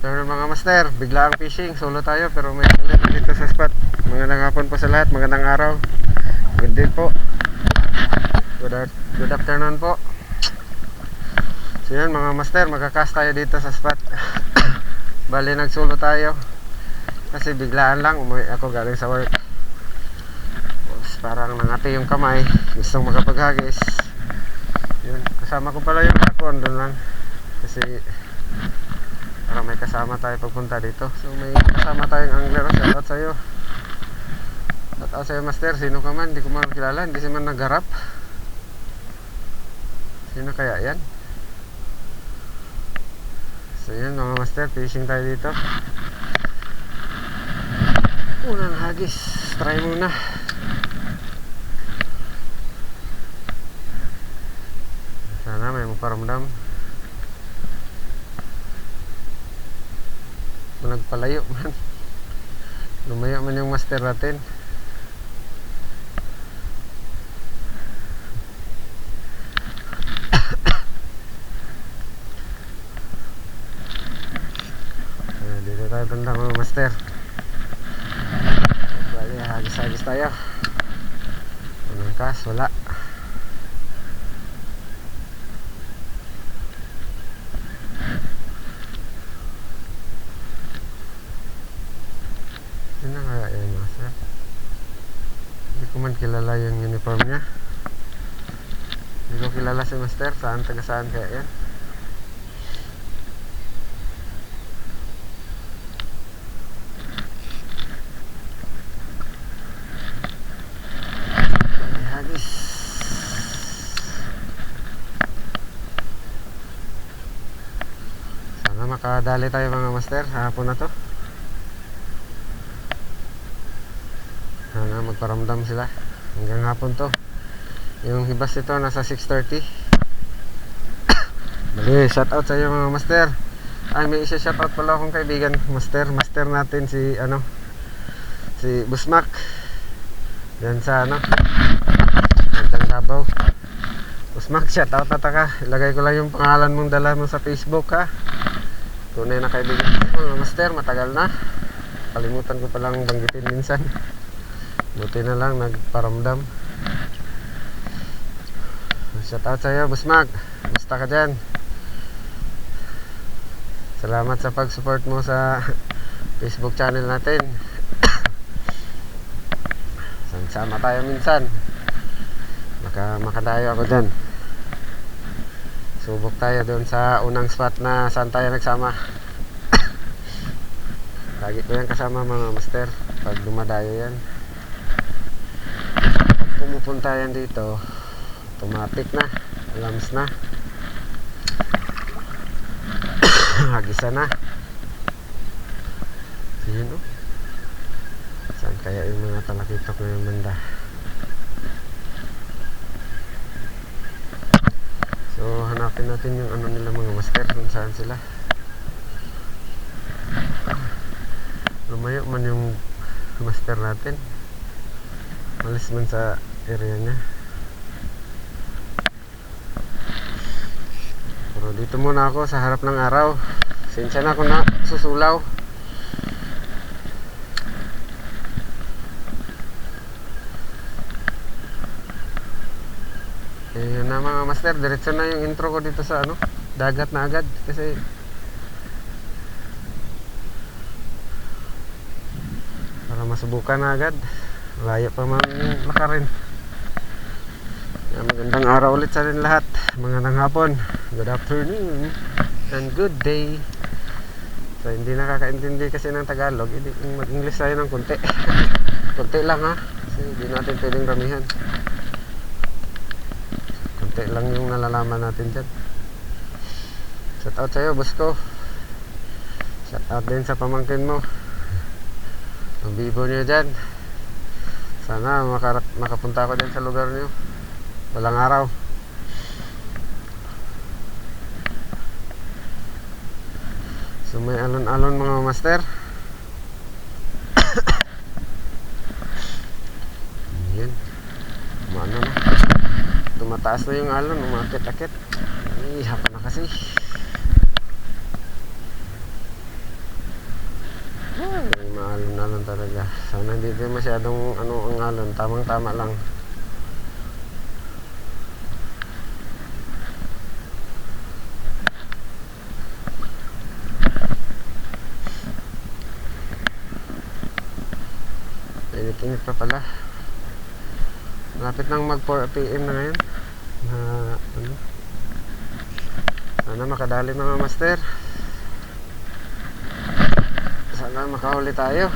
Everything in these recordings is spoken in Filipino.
afternoon mga master, biglaang fishing, solo tayo pero may ulit dito sa spot. Magandang hapon po sa lahat, magandang araw. Good day po. Good afternoon po. So yun mga master, magkakas tayo dito sa spot. Bali nagsolo tayo kasi biglaan lang, umuwi ako galing sa work. Tapos parang nangati yung kamay, gustong makapaghagis. Yun, kasama ko pala yung ako, andun lang. Kasi para may kasama tayo pagpunta dito. So may kasama tayong angler. Shoutout sa'yo. Shoutout sa'yo master. Sino ka man, hindi ko man kilala. Hindi si man nagharap. Sino kaya yan? So yun mga master, fishing tayo dito. Unang hagis, try muna. Sana may magparamdam. Nagpalayo man, lumayo man yung master natin. Dito tayo banda mga master. Bali hagis-hagis tayo. Anong kas, wala. Sino kaya yan master? Hindi ko man kilala yung uniform niya. Hindi ko kilala si master. Saan, taga saan kaya yan? Ay, hagis. Sana makadali tayo mga master. Hapon na to. Sana magparamdam sila hanggang hapon to. Yung hibas ito nasa 6:30. Bali, shoutout sa iyo mga master. Ay, may isa shoutout pala akong kaibigan, master natin si si Busmak. Yan sa Bandang Davao. Busmak, shoutout na ka. Ilagay ko lang yung pangalan mong dala mo sa Facebook ha. Tunay na kaibigan mga master, matagal na. Kalimutan ko palang banggitin minsan. Buti na lang nagparamdam. Shout out sa'yo Busmag. Basta ka dyan. Salamat sa pag-support mo sa Facebook channel natin. Sama tayo minsan. Makadayo ako dyan. Subok tayo doon sa unang spot na saan tayo nagsama. Lagi ko yan kasama mga master pag dumadayo yan. Pumupunta yan dito, automatic na, alams na. Hagisa na. Yun o. Saan kaya yung mga talakitok na yung banda? So hanapin natin yung ano nila mga master, kung saan sila. Lumayo man yung master natin, malis man sa area niya. Pero dito muna ako sa harap ng araw. Sinsya na ako na susulaw. Yun na mga master, diretso na yung intro ko dito sa dagat na agad. Kasi para masubukan na agad. Layo pa man makarin. Magandang araw ulit sa rin lahat. Magandang hapon, good afternoon, and good day. So hindi nakakaintindi kasi ng Tagalog, mag-English tayo ng konti. Konti lang ha, kasi hindi natin pwedeng ramihan. Konti lang yung nalalaman natin dyan. Shout out sa'yo boss ko. Shout out din sa pamangkin mo. Ang bibo nyo dyan. Sana makapunta ako din sa lugar nyo. Walang araw. So may alon-alon mga master. Yan. Umano na. Tumataas na yung alon. Umakit-akit. Ay, hapa na kasi. alon talaga. Sana hindi din masyadong ang alon, tamang tama lang. Init-init pa pala. Malapit nang mag 4 PM na ngayon. Sana makadali mga master. Sana makahuli tayo.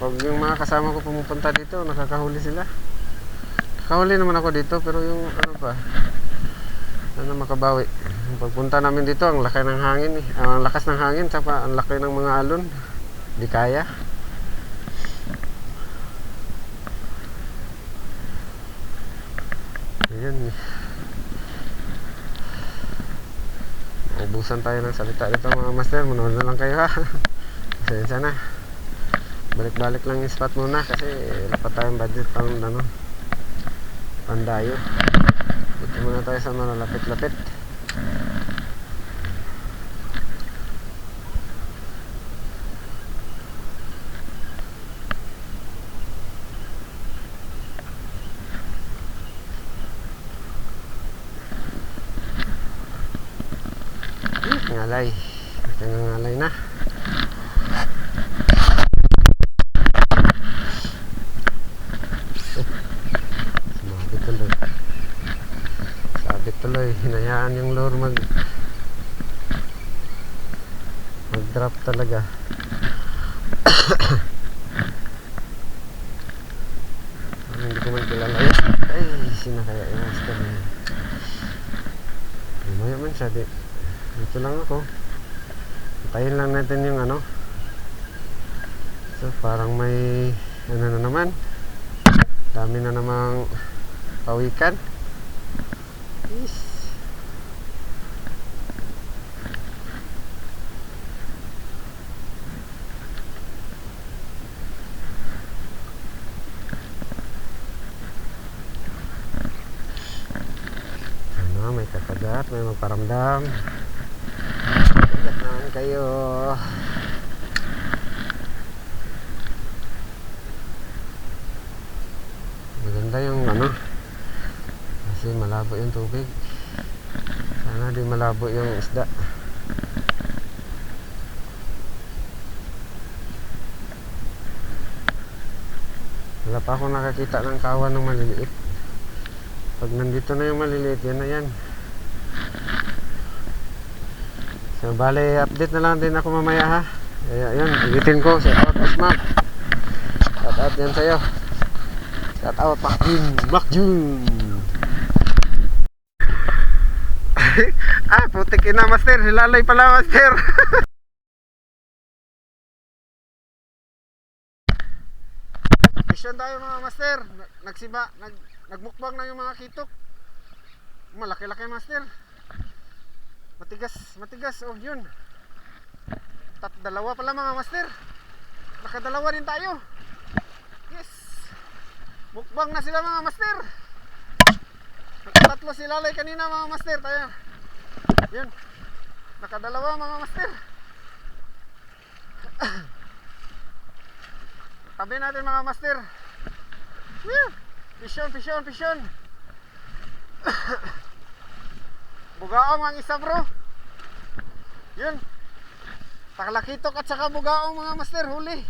Pag yung mga kasama ko pumupunta dito, nakakahuli sila. Nakahuli naman ako dito, pero yung sana makabawi. Yung pagpunta namin dito, ang laki ng hangin ang lakas ng hangin, saka ang laki ng mga alon. Di kaya. Ayan. Ubusan tayo ng salita dito mga master. Manood na lang kayo ha. Pasensya na. Balik-balik lang yung spot muna kasi dapat tayong budget pang pandayo. Dito muna tayo sa mga lapit-lapit. Ngalay. Ngalay na. Sumabit tuloy. Sabit tuloy. Hinayaan yung lure mag-drop talaga. Hindi ko man kilala yun. Ay, sina kaya yung master na yun. Lumaya man siya. Dito lang ako. Patayin lang natin yung So parang may na naman. Dami na namang pawikan. Yes. May kakagat, may magparamdam. Kagat naman kayo. Maganda yung kasi malabo yung tubig. Sana di malabo yung isda. Wala pa ako nakakita ng kawan ng maliliit. Pag nandito na yung maliliit, yan na yan. So bale, update na lang din ako mamaya ha. Ayun, ulitin ko. Shout out Osmak. Shout out yan sa'yo. Shout out Makjun. Putik ina master. Hilalay pala master. Mission tayo mga master. Nagmukbang na yung mga kitok. Malaki-laki master. Matigas. Oh yun. Dalawa pala mga master. Nakadalawa din tayo. Yes. Mukbang na sila mga master. Nakatatlo si Lalay kanina mga master. Tayo. Yun. Nakadalawa mga master. Tabi natin mga master. Pisyon. Bugaong ang isa bro. Yun. Taklakitok at saka bugaong mga master. Huli.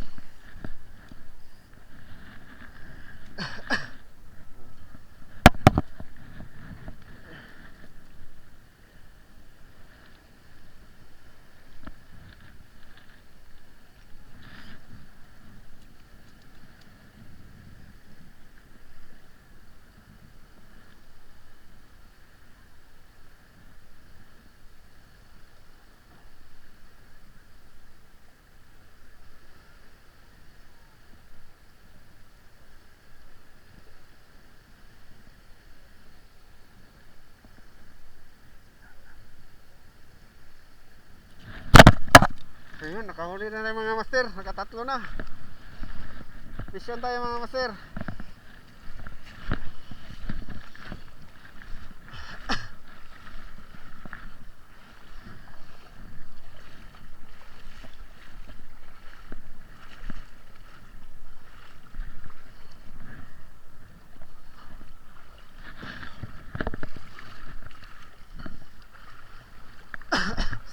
Ayun, nakahuli na mga master. Nakatatlo na. Mission tayo mga master.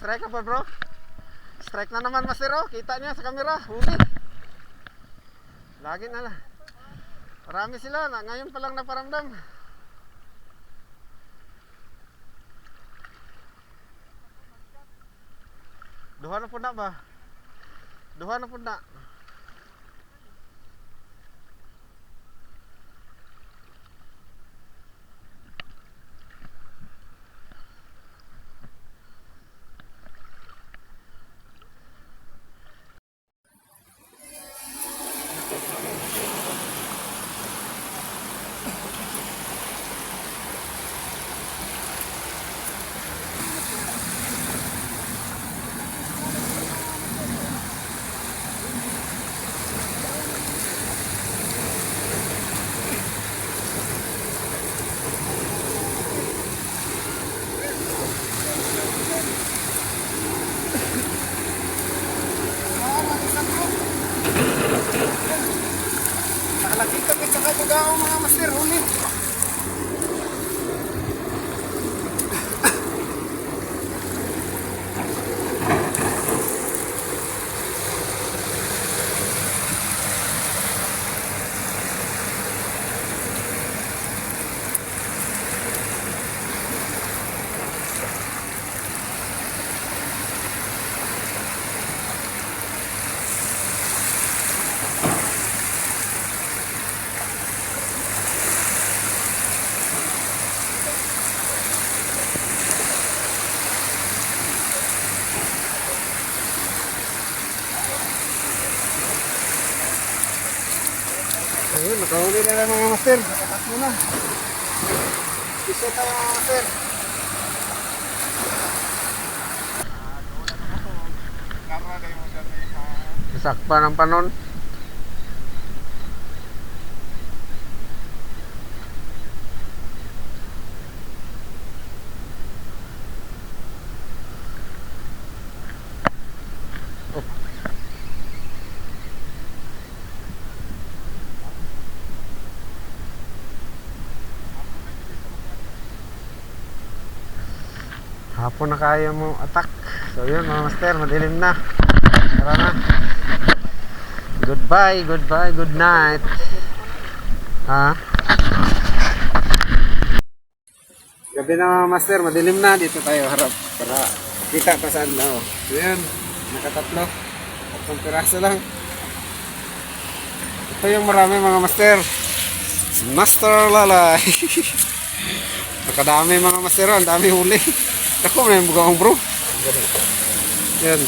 Strike ka pa bro. Strike na naman master oh. Kita niya sa camera. Huli. Lagi na lang. Marami sila na. Ngayon pa lang naparamdam. Duha na po na ba? Duha na po na. Nakalaki kami sa kabugao mga master. Huli. Ayun, nakahuli na lang mga master. Nakatatlo na. Isa tayo mga master. Sakpa ng panon. Hapon na kaya mo attack. So yun mga master, madilim na. Tara na. Goodbye, goodbye, good night. Ha? Gabi na mga master, madilim na. Dito tayo harap para kita pa saan na. So yun, nakatatlo. 3 piraso lang. Ito yung marami mga master. Master lalay. Nakadami mga master, ang dami huli. Ako may bugaong bro. Yan.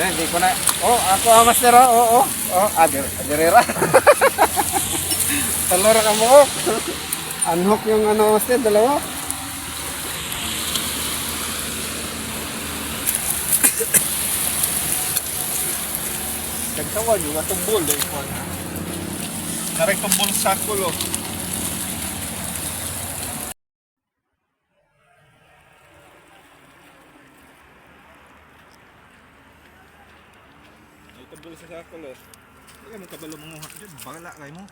Yan, di ko na. Oh, ako ang master. Oh. Adirera. Talora ka mo. Unhook yung ano master, dalawa. Nagtawag yung tumbol. Naray tumbol sa kulo. Tumbol sa kulo. Kaya mo kabalo mga dyan. Bakala kayo mo.